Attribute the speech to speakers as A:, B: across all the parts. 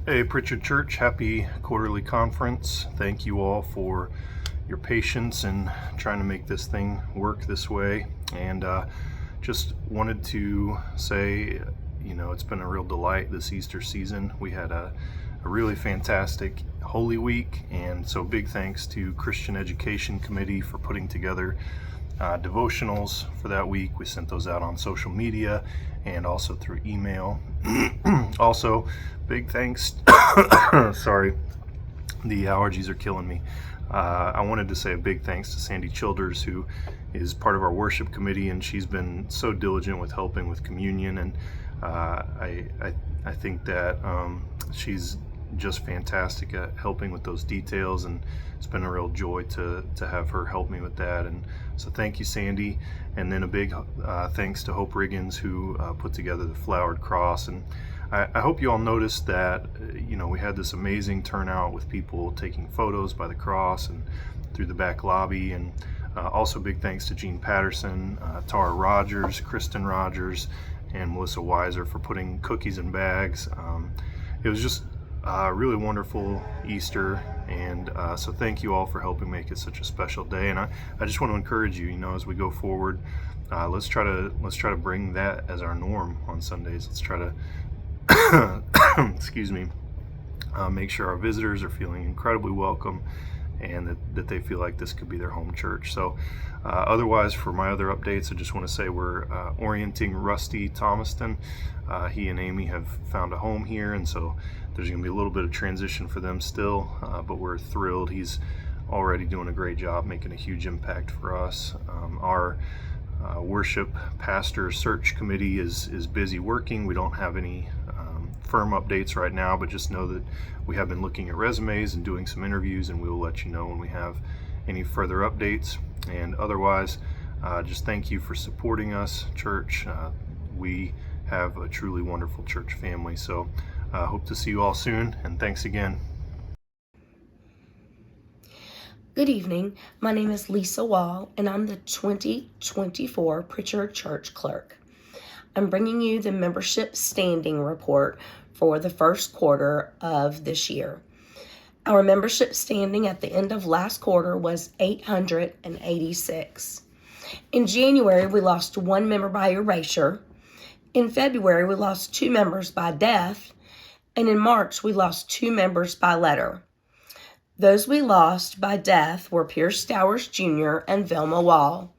A: Hey, Pritchard Church, happy quarterly conference. Thank you all for your patience in trying to make this thing work this way. And just wanted to say, it's been a real delight this Easter season. We had a really fantastic Holy Week, and so big thanks to Christian Education Committee for putting together devotionals for that week. We sent those out on social media and also through email. Also, big thanks. Sorry, the allergies are killing me. I wanted to say a big thanks to Sandy Childers, who is part of our worship committee, and she's been so diligent with helping with communion. And I think that she's just fantastic at helping with those details, and it's been a real joy to have her help me with that. And so thank you, Sandy. And then a big thanks to Hope Riggins, who put together the flowered cross. And I hope you all noticed that we had this amazing turnout with people taking photos by the cross and through the back lobby. And also big thanks to Jean Patterson, Tara Rogers, Kristen Rogers, and Melissa Weiser for putting cookies in bags. It was just really wonderful Easter, and so thank you all for helping make it such a special day. And I just want to encourage you, as we go forward, let's try to bring that as our norm on Sundays. Let's try to excuse me, make sure our visitors are feeling incredibly welcome, and that they feel like this could be their home church. So otherwise, for my other updates, I just want to say we're orienting Rusty Thomaston. He and Amy have found a home here, and so there's going to be a little bit of transition for them still, but we're thrilled. He's already doing a great job, making a huge impact for us. Our worship pastor search committee is busy working. We don't have any firm updates right now, but just know that we have been looking at resumes and doing some interviews, and we will let you know when we have any further updates. And otherwise, just thank you for supporting us, church. We have a truly wonderful church family. So hope to see you all soon, and thanks again.
B: Good evening. My name is Lisa Wall, and I'm the 2024 Pritchard Church Clerk. I'm bringing you the membership standing report for the first quarter of this year. Our membership standing at the end of last quarter was 886. In January, we lost one member by erasure. In February, we lost 2 members by death. And in March, we lost 2 members by letter. Those we lost by death were Pierce Stowers Jr. and Velma Wall.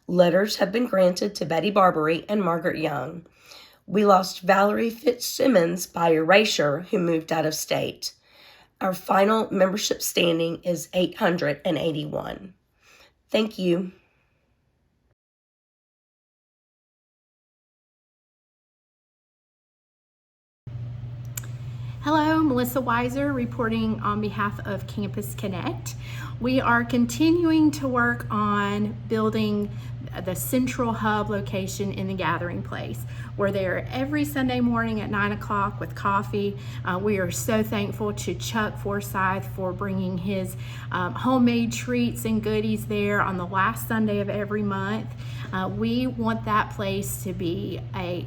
B: Letters have been granted to Betty Barbary and Margaret Young. We lost Valerie Fitzsimmons by erasure, who moved out of state. Our final membership standing is 881. Thank you.
C: Hello, Melissa Weiser reporting on behalf of Campus Connect. We are continuing to work on building the central hub location in the gathering place. We're there every Sunday morning at 9 o'clock with coffee. We are so thankful to Chuck Forsyth for bringing his homemade treats and goodies there on the last Sunday of every month. We want that place to be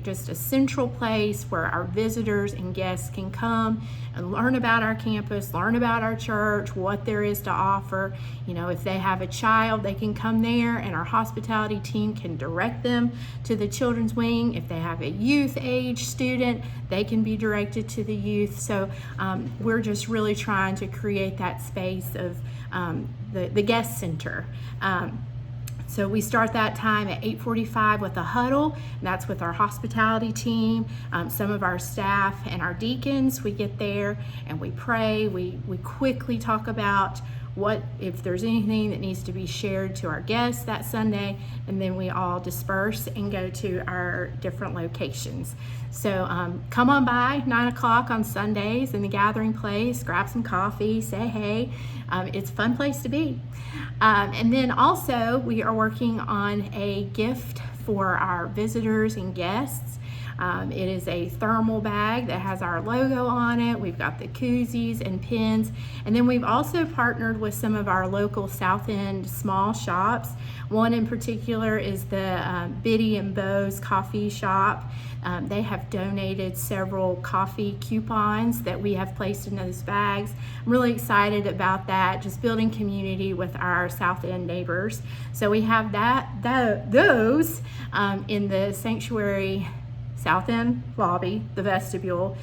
C: just a central place where our visitors and guests can come and learn about our campus, learn about our church, what there is to offer. If they have a child, they can come there, and our hospitality team can direct them to the children's wing. If they have a youth age student, they can be directed to the youth. So we're just really trying to create that space of the guest center. So we start that time at 8:45 with a huddle, and that's with our hospitality team, some of our staff and our deacons. We get there and we pray. We quickly talk about if there's anything that needs to be shared to our guests that Sunday, and then we all disperse and go to our different locations. So come on by 9 o'clock on Sundays in the gathering place, grab some coffee, say hey. It's a fun place to be. And then also we are working on a gift for our visitors and guests. It is a thermal bag that has our logo on it. We've got the koozies and pins. And then we've also partnered with some of our local South End small shops. One in particular is the Biddy and Bo's coffee shop. They have donated several coffee coupons that we have placed in those bags. I'm really excited about that, just building community with our South End neighbors. So we have those in the sanctuary South End lobby, the vestibule,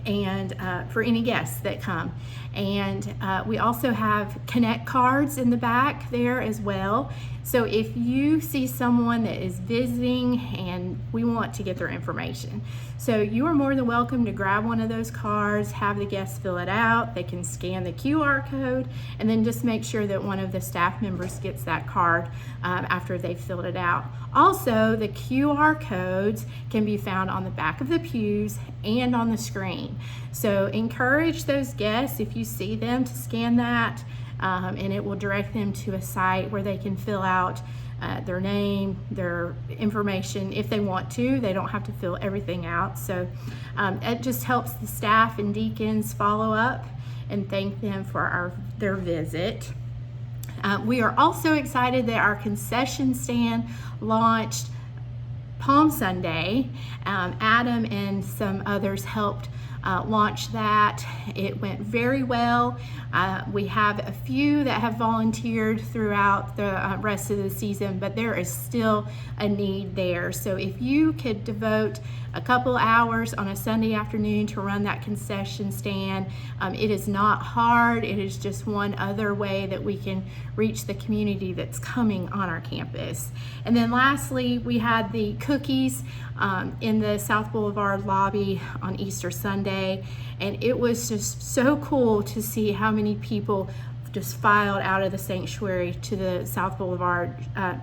C: and for any guests that come. And we also have Connect cards in the back there as well. So if you see someone that is visiting and we want to get their information, so you are more than welcome to grab one of those cards, have the guests fill it out. They can scan the QR code and then just make sure that one of the staff members gets that card after they've filled it out. Also, the QR codes can be found on the back of the pews and on the screen. So encourage those guests, if you see them, to scan that, and it will direct them to a site where they can fill out their name, their information if they want to. They don't have to fill everything out. So it just helps the staff and deacons follow up and thank them for their visit. We are also excited that our concession stand launched Palm Sunday. Adam and some others helped launch that. It went very well. We have a few that have volunteered throughout the rest of the season, but there is still a need there. So if you could devote a couple hours on a Sunday afternoon to run that concession stand, it is not hard. It is just one other way that we can reach the community that's coming on our campus. And then lastly, we had the cookies in the South Boulevard lobby on Easter Sunday, and it was just so cool to see how many people just filed out of the sanctuary to the South Boulevard,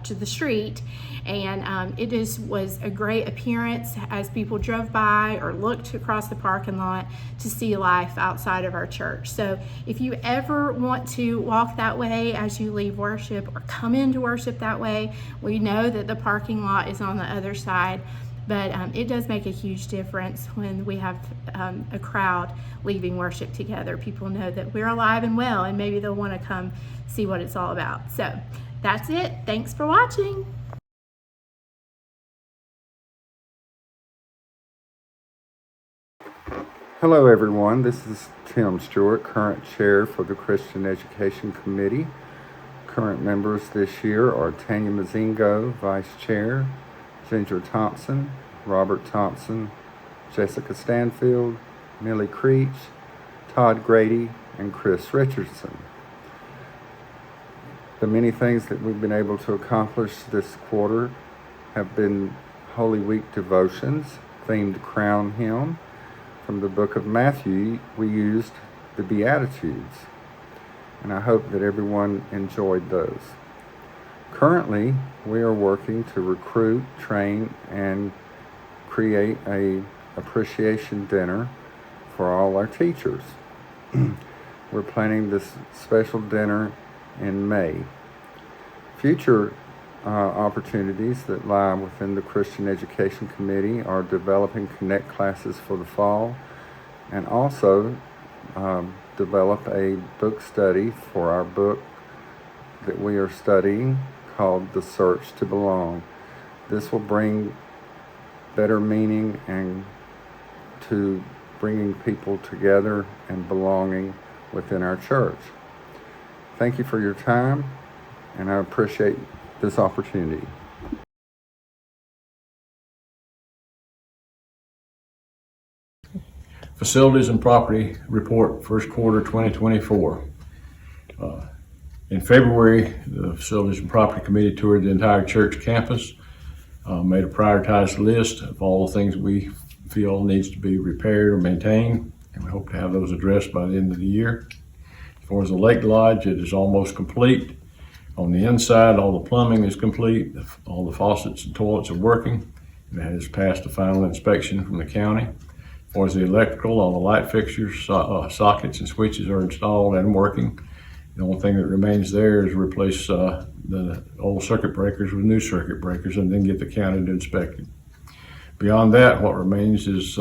C: to the street. And it just was a great appearance as people drove by or looked across the parking lot to see life outside of our church. So if you ever want to walk that way as you leave worship or come into worship that way, we know that the parking lot is on the other side. But it does make a huge difference when we have a crowd leaving worship together. People know that we're alive and well, and maybe they'll want to come see what it's all about. So that's it. Thanks for watching.
D: Hello everyone, this is Tim Stewart, current chair for the Christian Education Committee. Current members this year are Tanya Mazingo, vice chair, Ginger Thompson, Robert Thompson, Jessica Stanfield, Millie Creech, Todd Grady, and Chris Richardson. The many things that we've been able to accomplish this quarter have been Holy Week devotions, themed crown hymn. From the book of Matthew, we used the Beatitudes, and I hope that everyone enjoyed those. Currently, we are working to recruit, train, and create a appreciation dinner for all our teachers. We're planning this special dinner in May. Future opportunities that lie within the Christian Education Committee are developing Connect classes for the fall, and also develop a book study for our book that we are studying called The Search to Belong. This will bring better meaning and to bringing people together and belonging within our church. Thank you for your time, and I appreciate this opportunity.
E: Facilities and Property Report, first quarter 2024. In February, the Facilities and Property Committee toured the entire church campus, made a prioritized list of all the things we feel needs to be repaired or maintained, and we hope to have those addressed by the end of the year. As far as the Lake Lodge, it is almost complete. On the inside, all the plumbing is complete, all the faucets and toilets are working, and it has passed the final inspection from the county. As far as the electrical, all the light fixtures, sockets and switches are installed and working. The only thing that remains there is replace the old circuit breakers with new circuit breakers and then get the county to inspect it. Beyond that, what remains is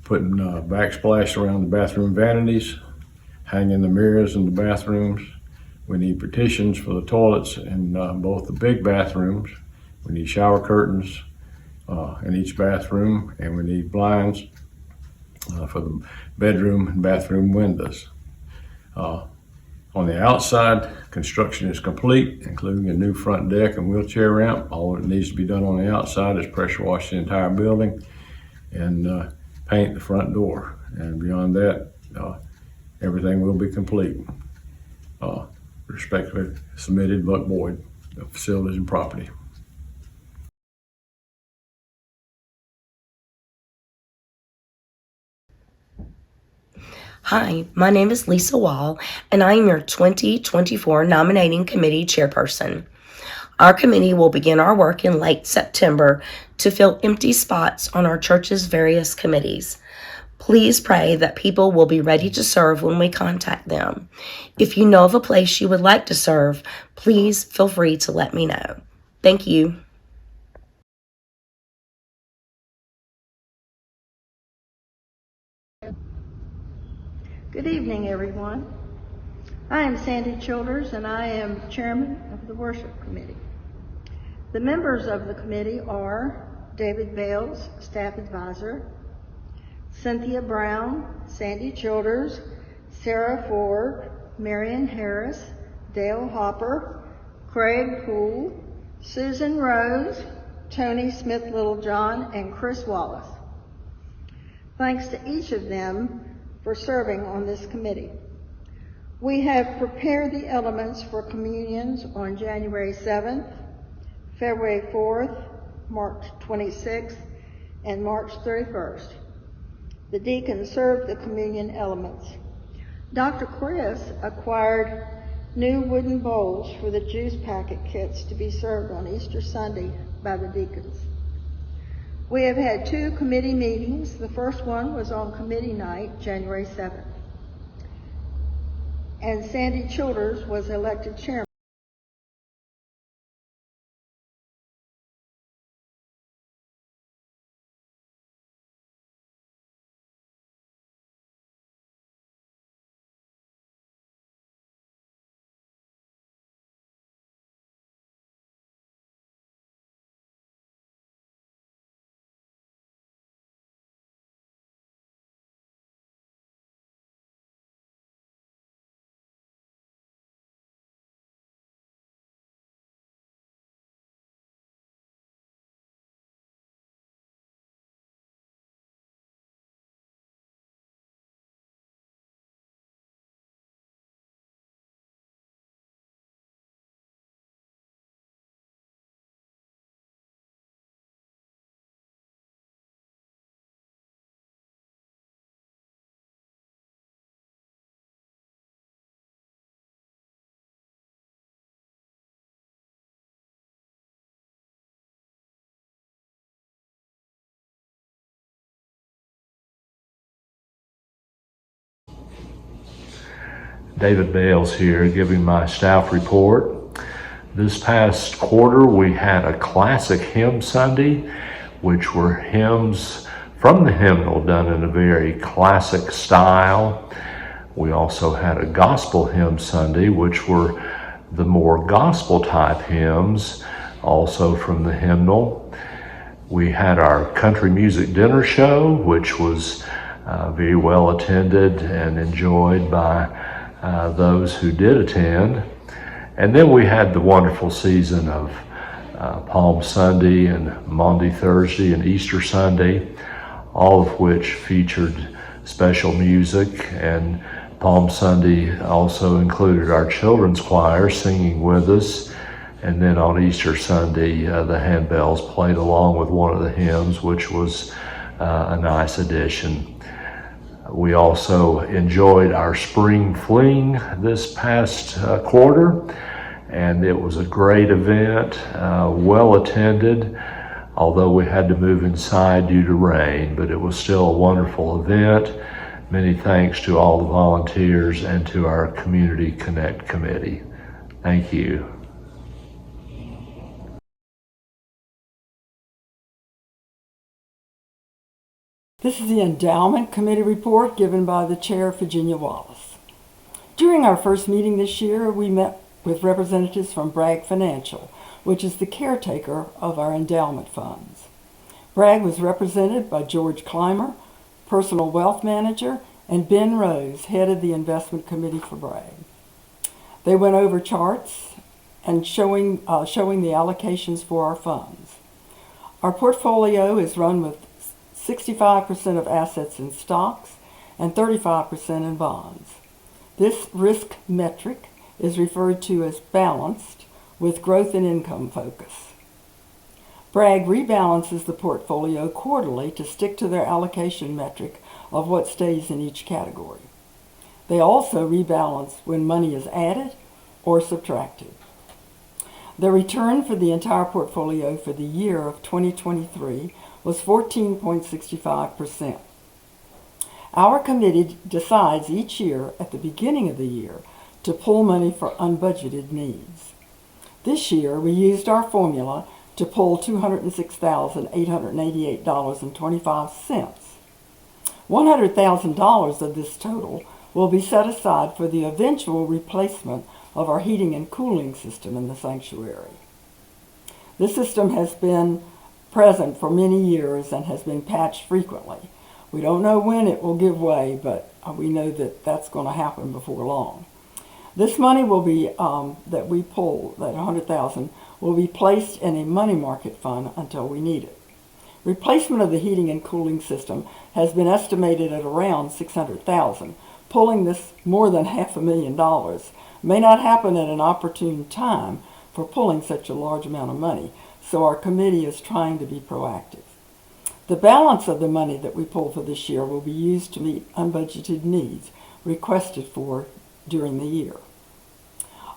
E: putting backsplash around the bathroom vanities, hanging the mirrors in the bathrooms. We need partitions for the toilets in both the big bathrooms. We need shower curtains in each bathroom, and we need blinds for the bedroom and bathroom windows. On the outside, construction is complete, including a new front deck and wheelchair ramp. All that needs to be done on the outside is pressure wash the entire building and paint the front door. And beyond that, everything will be complete. Respectfully submitted, Buck Boyd, of Facilities and Property.
B: Hi, my name is Lisa Wall, and I am your 2024 Nominating Committee Chairperson. Our committee will begin our work in late September to fill empty spots on our church's various committees. Please pray that people will be ready to serve when we contact them. If you know of a place you would like to serve, please feel free to let me know. Thank you.
F: Good evening, everyone. I am Sandy Childers, and I am Chairman of the Worship Committee. The members of the committee are David Bales, Staff Advisor, Cynthia Brown, Sandy Childers, Sarah Ford, Marion Harris, Dale Hopper, Craig Poole, Susan Rose, Tony Smith Littlejohn, and Chris Wallace. Thanks to each of them for serving on this committee. We have prepared the elements for communions on January 7th, February 4th, March 26th, and March 31st. The deacons served the communion elements. Dr. Chris acquired new wooden bowls for the juice packet kits to be served on Easter Sunday by the deacons. We have had 2 committee meetings. The first one was on committee night, January 7th. And Sandy Childers was elected chairman.
G: David Bales here, giving my staff report. This past quarter, we had a classic hymn Sunday, which were hymns from the hymnal done in a very classic style. We also had a gospel hymn Sunday, which were the more gospel type hymns, also from the hymnal. We had our country music dinner show, which was very well attended and enjoyed by those who did attend. And then we had the wonderful season of Palm Sunday and Maundy Thursday and Easter Sunday, all of which featured special music. And Palm Sunday also included our children's choir singing with us. And then on Easter Sunday, the handbells played along with one of the hymns, which was a nice addition. We also enjoyed our spring fling this past quarter, and it was a great event, well attended, although we had to move inside due to rain, but it was still a wonderful event. Many thanks to all the volunteers and to our Community Connect Committee. Thank you.
H: This is the Endowment Committee report given by the Chair, Virginia Wallace. During our first meeting this year, we met with representatives from Bragg Financial, which is the caretaker of our endowment funds. Bragg was represented by George Clymer, Personal Wealth Manager, and Ben Rose, head of the Investment Committee for Bragg. They went over charts and showing the allocations for our funds. Our portfolio is run with 65% of assets in stocks and 35% in bonds. This risk metric is referred to as balanced with growth and income focus. Bragg rebalances the portfolio quarterly to stick to their allocation metric of what stays in each category. They also rebalance when money is added or subtracted. The return for the entire portfolio for the year of 2023 was 14.65%. Our committee decides each year at the beginning of the year to pull money for unbudgeted needs. This year we used our formula to pull $206,888.25. $100,000 of this total will be set aside for the eventual replacement of our heating and cooling system in the sanctuary. This system has been present for many years and has been patched frequently. We don't know when it will give way, but we know that that's going to happen before long. This money will be that we pull, that $100,000, will be placed in a money market fund until we need it. Replacement of the heating and cooling system has been estimated at around $600,000. Pulling this more than $500,000 may not happen at an opportune time for pulling such a large amount of money, so our committee is trying to be proactive. The balance of the money that we pull for this year will be used to meet unbudgeted needs requested for during the year.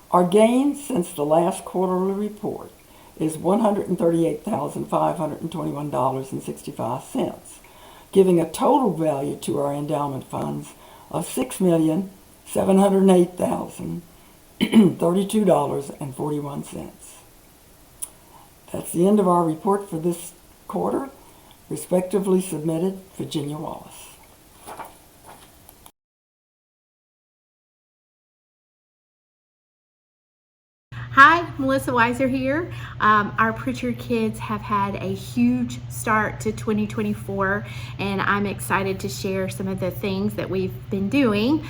H: Our gain since the last quarterly report is $138,521.65, giving a total value to our endowment funds of $6,708,032.41. That's the end of our report for this quarter. Respectively submitted, Virginia Wallace.
C: Hi, Melissa Weiser here. Our Pritchard kids have had a huge start to 2024, and I'm excited to share some of the things that we've been doing.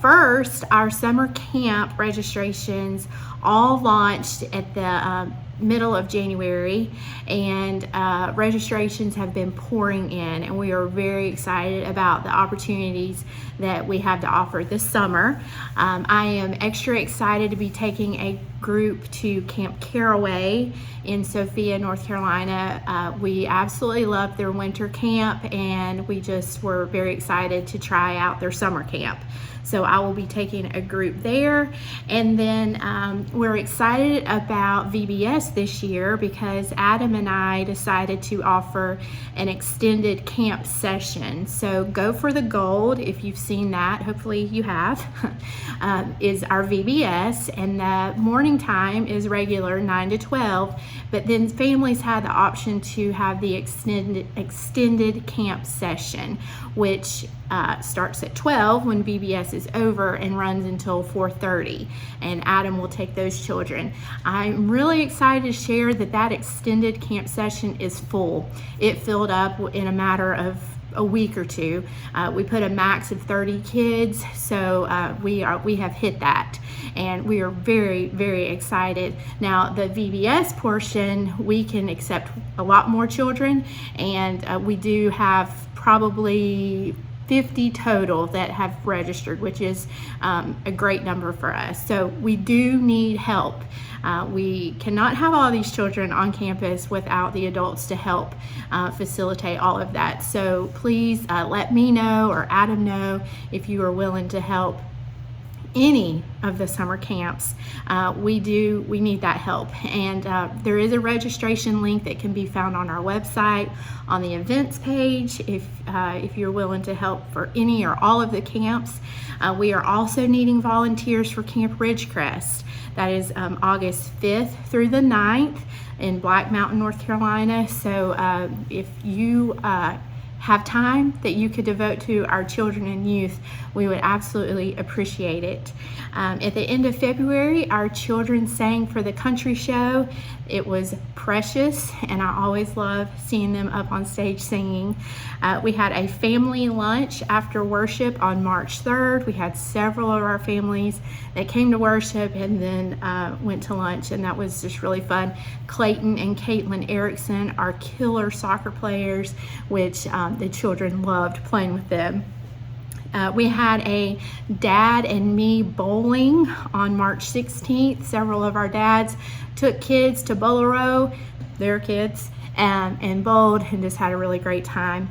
C: First, our summer camp registrations all launched at the middle of January, and registrations have been pouring in, and we are very excited about the opportunities that we have to offer this summer. I am extra excited to be taking a group to Camp Caraway in Sophia, North Carolina. We absolutely love their winter camp, and we just were very excited to try out their summer camp. So I will be taking a group there. And then we're excited about VBS this year because Adam and I decided to offer an extended camp session. So Go for the Gold, if you've seen that, hopefully you have, is our VBS. And the morning time is regular, 9 to 12. But then families had the option to have the extended camp session, which starts at 12 when VBS is over and runs until 4:30, and Adam will take those children. I'm really excited to share that extended camp session is full. It filled up in a matter of a week or two. We put a max of 30 kids, so we have hit that, and we are very, very excited. Now the VBS portion, we can accept a lot more children, and we do have probably 50 total that have registered, which is a great number for us. So we do need help. We cannot have all these children on campus without the adults to help facilitate all of that. So please let me know or Adam know if you are willing to help any of the summer camps. We need that help, and there is a registration link that can be found on our website on the events page if you're willing to help for any or all of the camps. We are also needing volunteers for Camp Ridgecrest. That is August 5th through the 9th in Black Mountain, North Carolina. So if you have time that you could devote to our children and youth, we would absolutely appreciate it. At the end of February, our children sang for the country show. It was precious, and I always love seeing them up on stage singing. We had a family lunch after worship on March 3rd. We had several of our families that came to worship and then went to lunch, and that was just really fun. Clayton and Caitlin Erickson are killer soccer players, which the children loved playing with them. We had a dad and me bowling on March 16th. Several of our dads took kids to Bolero, their kids, and bowled and just had a really great time.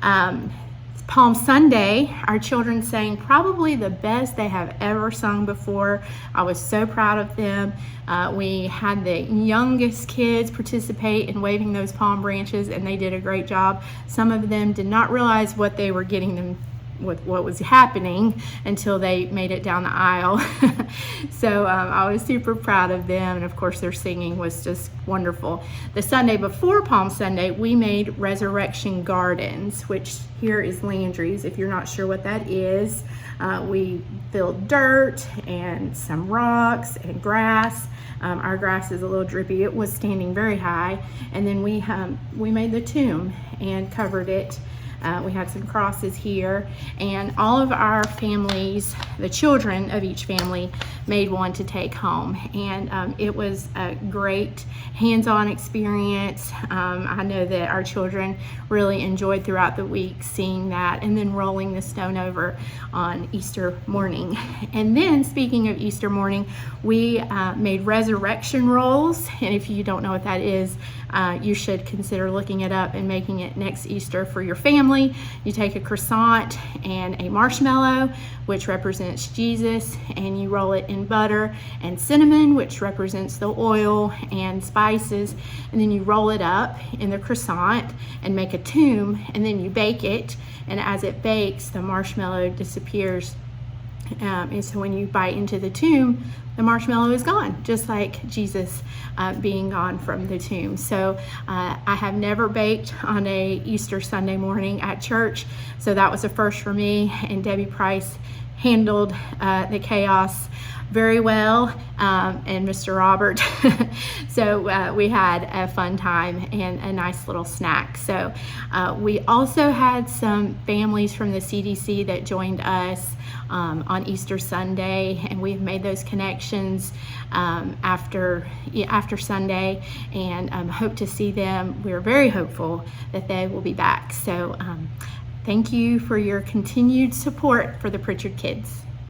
C: Palm Sunday, our children sang probably the best they have ever sung before. I was so proud of them. We had the youngest kids participate in waving those palm branches, and they did a great job. Some of them did not realize what they were getting them with what was happening until they made it down the aisle. So I was super proud of them, and of course their singing was just wonderful. The Sunday before Palm Sunday, we made Resurrection Gardens, which here is Landry's, if you're not sure what that is. We filled dirt and some rocks and grass. Our grass is a little drippy. It was standing very high. And then we made the tomb and covered it. We had some crosses here, and all of our families, the children of each family, made one to take home, and it was a great hands-on experience. I know that our children really enjoyed throughout the week seeing that, and then rolling the stone over on Easter morning. And then, speaking of Easter morning, we made resurrection rolls, and if you don't know what that is, you should consider looking it up and making it next Easter for your family. You take a croissant and a marshmallow, which represents Jesus, and you roll it in butter and cinnamon, which represents the oil and spices, and then you roll it up in the croissant and make a tomb, and then you bake it, and as it bakes, the marshmallow disappears. And so when you bite into the tomb, the marshmallow is gone, just like Jesus being gone from the tomb. So I have never baked on a Easter Sunday morning at church, so that was a first for me, and Debbie Price handled the chaos very well, and Mr. Robert. So we had a fun time and a nice little snack. So we also had some families from the CDC that joined us on Easter Sunday, and we've made those connections after Sunday, and hope to see them. We're very hopeful that they will be back. So thank you for your continued support for the Pritchard kids.